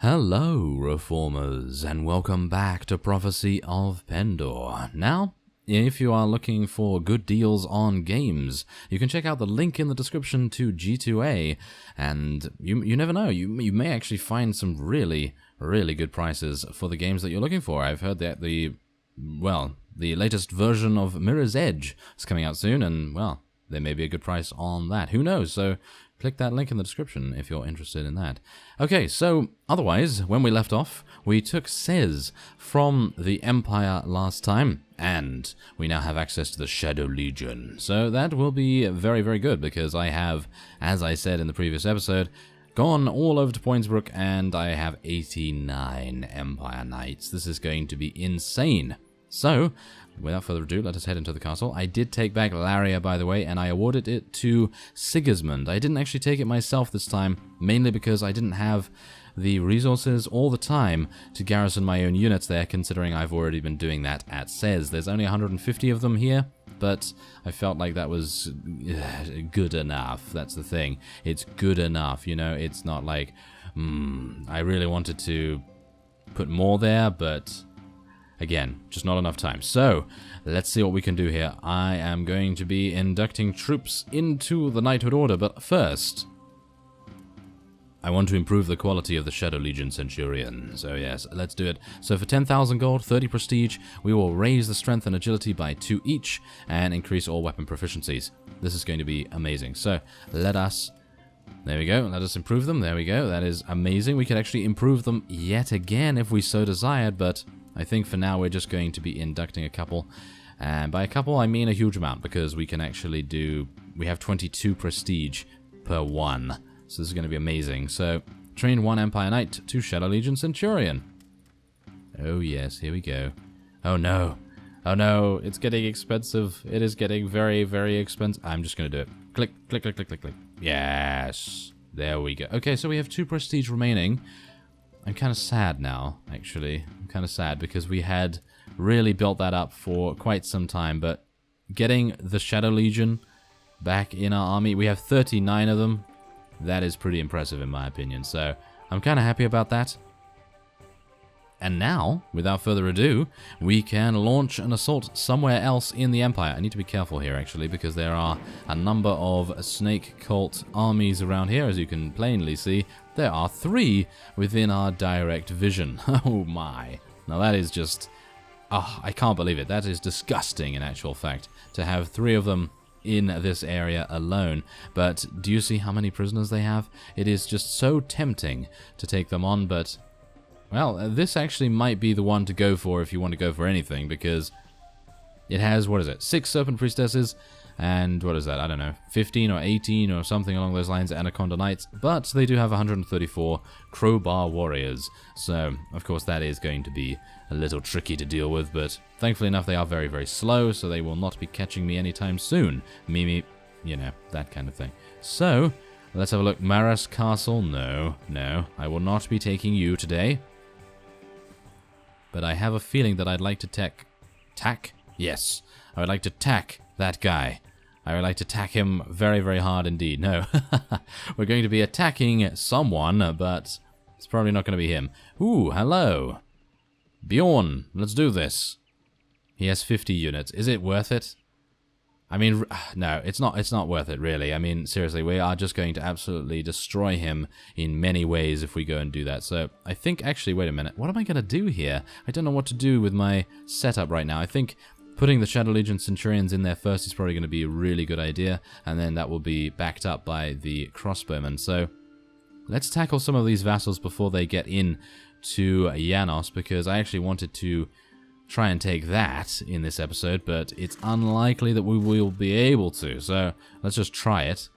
Hello, Reformers, and welcome back to Prophecy of Pendor. Now, if you are looking for good deals on games, you can check out the link in the description to G2A, and you never know, you may actually find some really good prices for the games that you're looking for. I've heard that the latest version of Mirror's Edge is coming out soon, and, well, there may be a good price on that. Who knows? So click that link in the description if you're interested in that. Okay, so otherwise, when we left off, we took Sez from the Empire last time, and we now have access to the Shadow Legion. So that will be very good, because I have, as I said in the previous episode, gone all over to Poinsbrook, and I have 89 Empire Knights. This is going to be insane. So, without further ado, let us head into the castle. I did take back Laria, by the way, and I awarded it to Sigismund. I didn't actually take it myself this time, mainly because I didn't have the resources or the time to garrison my own units there, considering I've already been doing that at Sez. There's only 150 of them here, but I felt like that was good enough. That's the thing. It's good enough, you know? It's not like, I really wanted to put more there, but again, just not enough time. So, let's see what we can do here. I am going to be inducting troops into the Knighthood Order, but first, I want to improve the quality of the Shadow Legion Centurion. So yes, let's do it. So for 10,000 gold, 30 prestige, we will raise the strength and agility by 2 each, and increase all weapon proficiencies. This is going to be amazing. So, let us improve them. There we go. That is amazing. We could actually improve them yet again if we so desired, but I think for now we're just going to be inducting a couple, and by a couple I mean a huge amount, because we can actually we have 22 prestige per one, so this is going to be amazing. So, train 1 Empire Knight to Shadow Legion Centurion. Oh yes, here we go. Oh no, it's getting expensive. It is getting very expensive. I'm just going to do it. Click, click, click, click, click, click. Yes, there we go. Okay, so we have 2 prestige remaining. I'm kind of sad now, actually. I'm kind of sad because we had really built that up for quite some time, but getting the Shadow Legion back in our army, we have 39 of them. That is pretty impressive in my opinion, so I'm kind of happy about that. And now, without further ado, we can launch an assault somewhere else in the Empire. I need to be careful here, actually, because there are a number of snake cult armies around here, as you can plainly see. There are 3 within our direct vision. Oh my. Now that is just... oh, I can't believe it. That is disgusting in actual fact, to have 3 of them in this area alone. But do you see how many prisoners they have? It is just so tempting to take them on, but... well, this actually might be the one to go for if you want to go for anything, because it has, 6 Serpent Priestesses, and what is that, I don't know, 15 or 18 or something along those lines, Anaconda Knights, but they do have 134 Crowbar Warriors, so of course that is going to be a little tricky to deal with, but thankfully enough they are very slow, so they will not be catching me anytime soon. Mimi, you know, that kind of thing. So, let's have a look. Maras Castle, no, I will not be taking you today. But I have a feeling that I'd like to tack? Yes, I would like to tack that guy. I would like to tack him very hard indeed. No, we're going to be attacking someone, but it's probably not going to be him. Ooh, hello. Bjorn, let's do this. He has 50 units. Is it worth it? I mean, no, it's not worth it, really. I mean, seriously, we are just going to absolutely destroy him in many ways if we go and do that. So, I think, actually, wait a minute. What am I going to do here? I don't know what to do with my setup right now. I think putting the Shadow Legion Centurions in there first is probably going to be a really good idea, and then that will be backed up by the crossbowmen. So, let's tackle some of these vassals before they get in to Janos, because I actually wanted to try and take that in this episode, but it's unlikely that we will be able to, so let's just try it.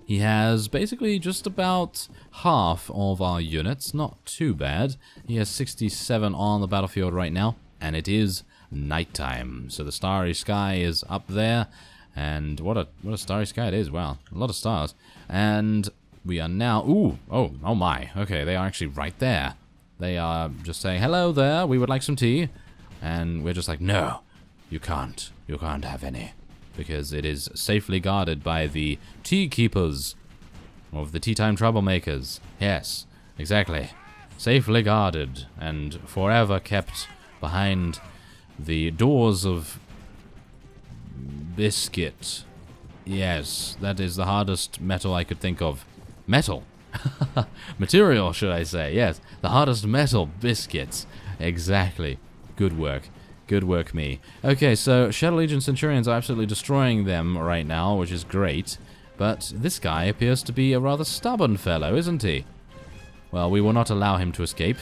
He has basically just about half of our units, not too bad. He has 67 on the battlefield right now, and it is nighttime, so the starry sky is up there, and what a starry sky it is. Wow, a lot of stars. And we are now, oh my, okay, they are actually right there. They are just saying, hello there, we would like some tea. And we're just like, no, you can't have any. Because it is safely guarded by the tea keepers of the tea time troublemakers. Yes, Exactly. Safely guarded and forever kept behind the doors of biscuit. Yes, that is the hardest metal I could think of. Metal. Material, should I say. Yes, the hardest metal, biscuits. Exactly. Good work. Good work, me. Okay, so Shadow Legion Centurions are absolutely destroying them right now, which is great. But this guy appears to be a rather stubborn fellow, isn't he? Well, we will not allow him to escape.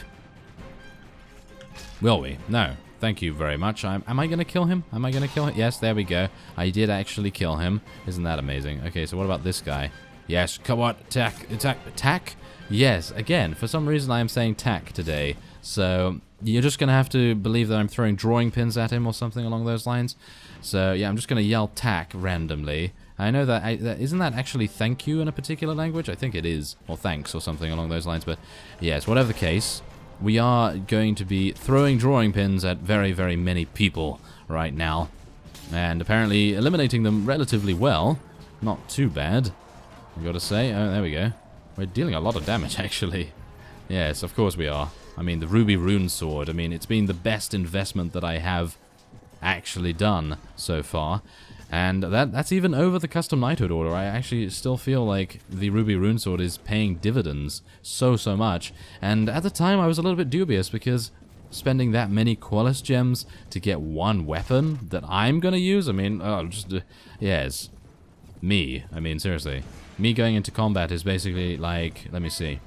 Will we? No. Thank you very much. Am I going to kill him? Am I going to kill him? Yes, there we go. I did actually kill him. Isn't that amazing? Okay, so what about this guy? Yes, come on, attack, attack, attack? Yes, again, for some reason I am saying tack today. So, you're just going to have to believe that I'm throwing drawing pins at him or something along those lines. So, yeah, I'm just going to yell tack randomly. I know that, isn't that actually thank you in a particular language? I think it is, or thanks or something along those lines, but yes, whatever the case, we are going to be throwing drawing pins at very, very many people right now, and apparently eliminating them relatively well. Not too bad, I gotta say. Oh, there we go. We're dealing a lot of damage, actually. Yes, of course we are. I mean, the Ruby Rune Sword, I mean, it's been the best investment that I have actually done so far. And that's even over the custom knighthood order. I actually still feel like the Ruby Rune Sword is paying dividends so much. And at the time I was a little bit dubious because spending that many Qualis gems to get one weapon that I'm gonna use, I mean, yes. Me, I mean, seriously. Me going into combat is basically like, let me see.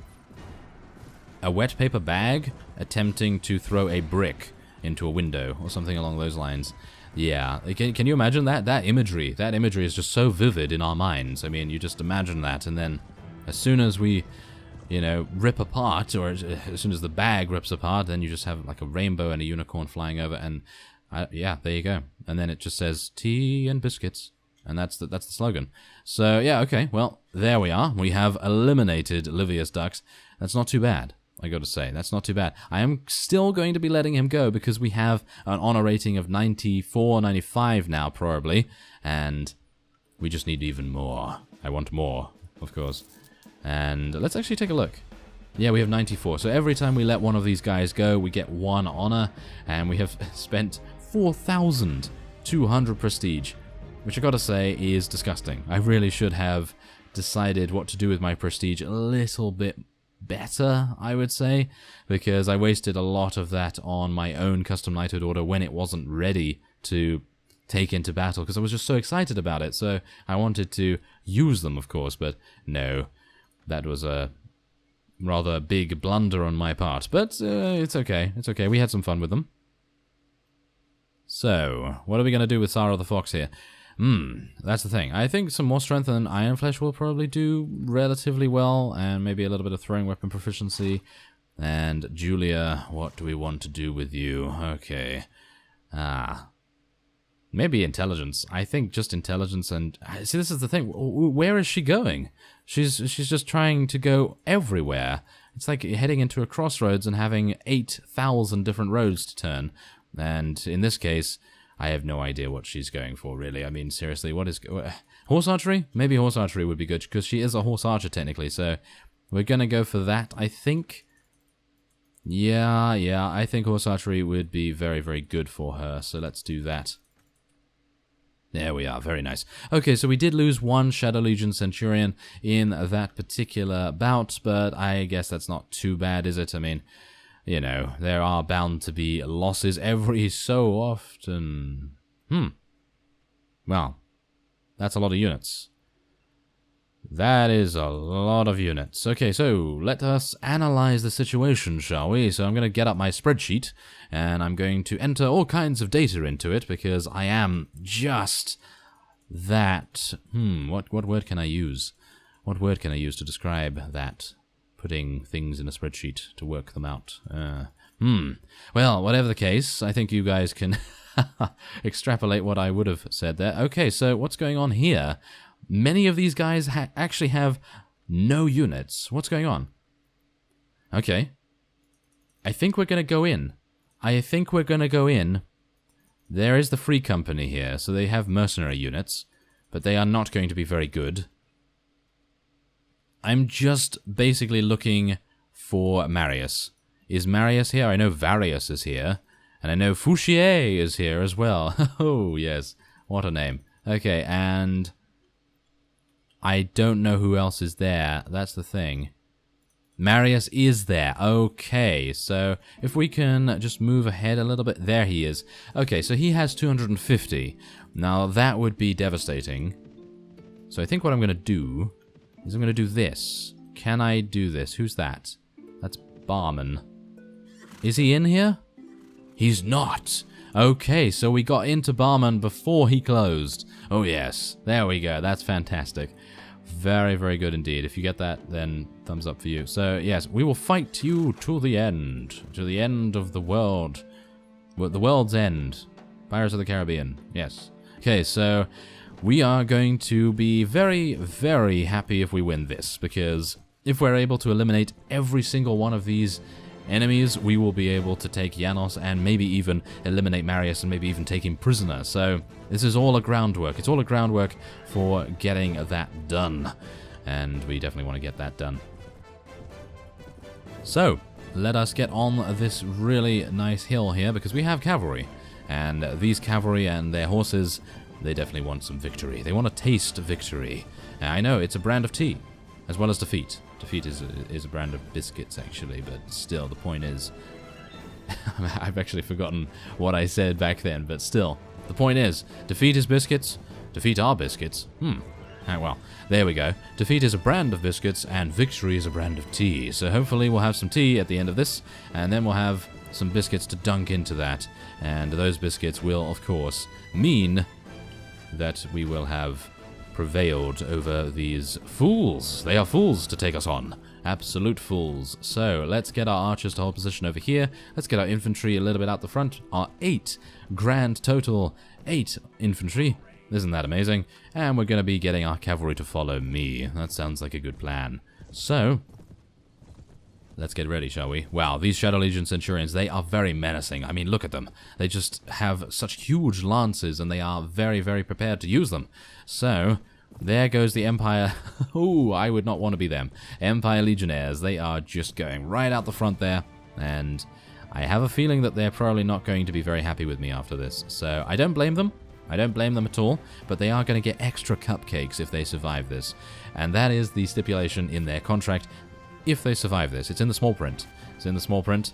A wet paper bag attempting to throw a brick into a window or something along those lines. Yeah, can you imagine that? That imagery is just so vivid in our minds. I mean, you just imagine that, and then as soon as we, you know, rip apart, or as soon as the bag rips apart, then you just have like a rainbow and a unicorn flying over, and yeah, there you go. And then it just says tea and biscuits, and that's the slogan. So yeah, okay, well, there we are. We have eliminated Livius Dux. That's not too bad. I gotta say, that's not too bad. I am still going to be letting him go because we have an honor rating of 94, 95 now, probably, and we just need even more. I want more, of course. And let's actually take a look. Yeah, we have 94, so every time we let one of these guys go, we get one honor, and we have spent 4,200 prestige, which I gotta say is disgusting. I really should have decided what to do with my prestige a little bit better, I would say, because I wasted a lot of that on my own custom knighthood order when it wasn't ready to take into battle, because I was just so excited about it, so I wanted to use them, of course, but no, that was a rather big blunder on my part, but it's okay, we had some fun with them. So, what are we going to do with Sarah the Fox here? That's the thing. I think some more strength than Iron Flesh will probably do relatively well, and maybe a little bit of throwing weapon proficiency. And Julia, what do we want to do with you? Okay. Maybe intelligence. I think just intelligence, and see, this is the thing. Where is she going? She's just trying to go everywhere. It's like heading into a crossroads and having 8,000 different roads to turn. And in this case, I have no idea what she's going for, really. I mean, seriously, what is... Horse archery? Maybe horse archery would be good, because she is a horse archer, technically, so we're going to go for that, I think. Yeah, I think horse archery would be very, very good for her, so let's do that. There we are, very nice. Okay, so we did lose one Shadow Legion Centurion in that particular bout, but I guess that's not too bad, is it? I mean... You know, there are bound to be losses every so often. Well, that's a lot of units. That is a lot of units. Okay, so let us analyze the situation, shall we? So I'm going to get up my spreadsheet, and I'm going to enter all kinds of data into it, because I am just that... What word can I use? What word can I use to describe that? Putting things in a spreadsheet to work them out. Well, whatever the case, I think you guys can extrapolate what I would have said there. Okay, so what's going on here? Many of these guys actually have no units. What's going on? Okay. I think we're going to go in. There is the Free Company here, so they have mercenary units, but they are not going to be very good. I'm just basically looking for Marius. Is Marius here? I know Varius is here. And I know Fouchier is here as well. Oh, yes. What a name. Okay, and I don't know who else is there. That's the thing. Marius is there. Okay, so if we can just move ahead a little bit. There he is. Okay, so he has 250. Now, that would be devastating. So I think what I'm going to do is I'm going to do this. Can I do this? Who's that? That's Barman. Is he in here? He's not. Okay, so we got into Barman before he closed. Oh, yes. There we go. That's fantastic. Very, very good indeed. If you get that, then thumbs up for you. So, yes, we will fight you to the end. To the end of the world. Well, the world's end. Pirates of the Caribbean. Yes. Okay, so we are going to be very, very happy if we win this. Because if we're able to eliminate every single one of these enemies, we will be able to take Janos and maybe even eliminate Marius and maybe even take him prisoner. So this is all a groundwork. It's all a groundwork for getting that done. And we definitely want to get that done. So let us get on this really nice hill here because we have cavalry. And these cavalry and their horses, they definitely want some victory. They want to taste victory. I know, it's a brand of tea, as well as defeat. Defeat is a brand of biscuits, actually, but still, the point is... I've actually forgotten what I said back then, but still, the point is, defeat is biscuits, defeat are biscuits. Well, there we go. Defeat is a brand of biscuits, and victory is a brand of tea. So hopefully we'll have some tea at the end of this, and then we'll have some biscuits to dunk into that. And those biscuits will, of course, mean that we will have prevailed over these fools. They are fools to take us on. Absolute fools. So, let's get our archers to hold position over here. Let's get our infantry a little bit out the front. Our 8 grand total. 8 infantry. Isn't that amazing? And we're going to be getting our cavalry to follow me. That sounds like a good plan. So, let's get ready, shall we? Wow, these Shadow Legion Centurions, they are very menacing. I mean, look at them. They just have such huge lances, and they are very, very prepared to use them. So, there goes the Empire. Ooh, I would not want to be them. Empire Legionnaires, they are just going right out the front there, and I have a feeling that they're probably not going to be very happy with me after this. So, I don't blame them. I don't blame them at all, but they are going to get extra cupcakes if they survive this. And that is the stipulation in their contract. If they survive this. It's in the small print. It's in the small print,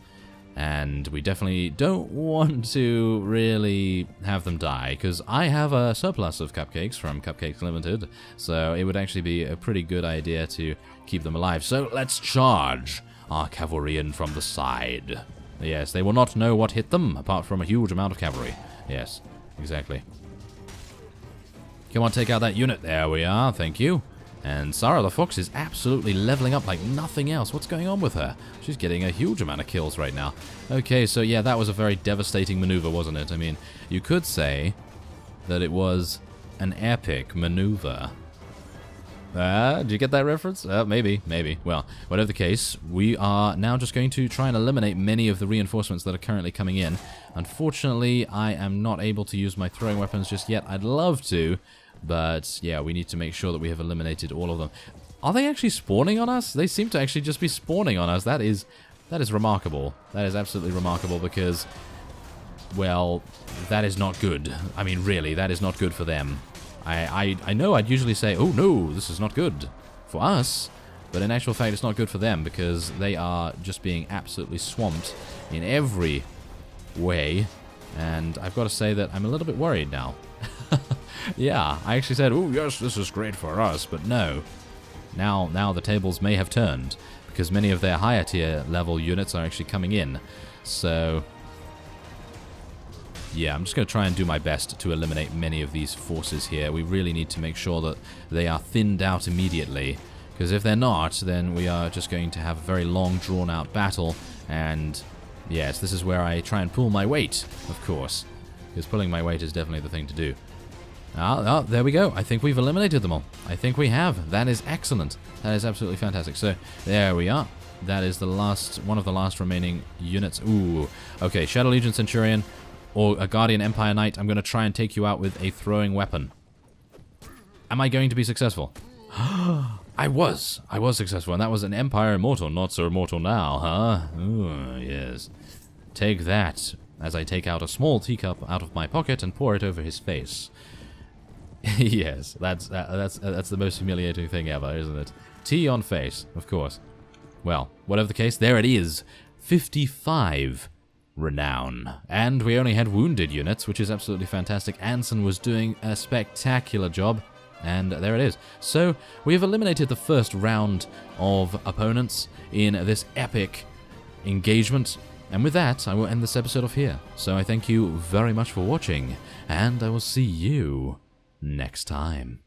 and we definitely don't want to really have them die, because I have a surplus of cupcakes from Cupcakes Limited, so it would actually be a pretty good idea to keep them alive. So let's charge our cavalry in from the side. Yes, they will not know what hit them, apart from a huge amount of cavalry. Yes, exactly. Come on, take out that unit. There we are, thank you. And Sarah the Fox is absolutely leveling up like nothing else. What's going on with her? She's getting a huge amount of kills right now. Okay, so yeah, that was a very devastating maneuver, wasn't it? I mean, you could say that it was an epic maneuver. Did you get that reference? Maybe. Well, whatever the case, we are now just going to try and eliminate many of the reinforcements that are currently coming in. Unfortunately, I am not able to use my throwing weapons just yet. I'd love to. But, yeah, we need to make sure that we have eliminated all of them. Are they actually spawning on us? They seem to actually just be spawning on us. That is remarkable. That is absolutely remarkable because, well, that is not good. I mean, really, that is not good for them. I know I'd usually say, oh, no, this is not good for us. But in actual fact, it's not good for them because they are just being absolutely swamped in every way. And I've got to say that I'm a little bit worried now. Yeah, I actually said, oh yes, this is great for us, but no. Now the tables may have turned, because many of their higher tier level units are actually coming in. So, yeah, I'm just going to try and do my best to eliminate many of these forces here. We really need to make sure that they are thinned out immediately, because if they're not, then we are just going to have a very long, drawn-out battle, and yes, this is where I try and pull my weight, of course, because pulling my weight is definitely the thing to do. Oh, there we go. I think we've eliminated them all. I think we have. That is excellent. That is absolutely fantastic. So, there we are. That is the last, one of the last remaining units. Ooh. Okay, Shadow Legion Centurion or a Guardian Empire Knight. I'm going to try and take you out with a throwing weapon. Am I going to be successful? I was successful, and that was an Empire Immortal, not so immortal now, huh? Ooh, yes. Take that, as I take out a small teacup out of my pocket and pour it over his face. Yes, that's the most humiliating thing ever, isn't it? Tea on face, of course. Well, whatever the case, there it is. 55 renown. And we only had wounded units, which is absolutely fantastic. Anson was doing a spectacular job. And there it is. So, we have eliminated the first round of opponents in this epic engagement. And with that, I will end this episode off here. So I thank you very much for watching, and I will see you next time.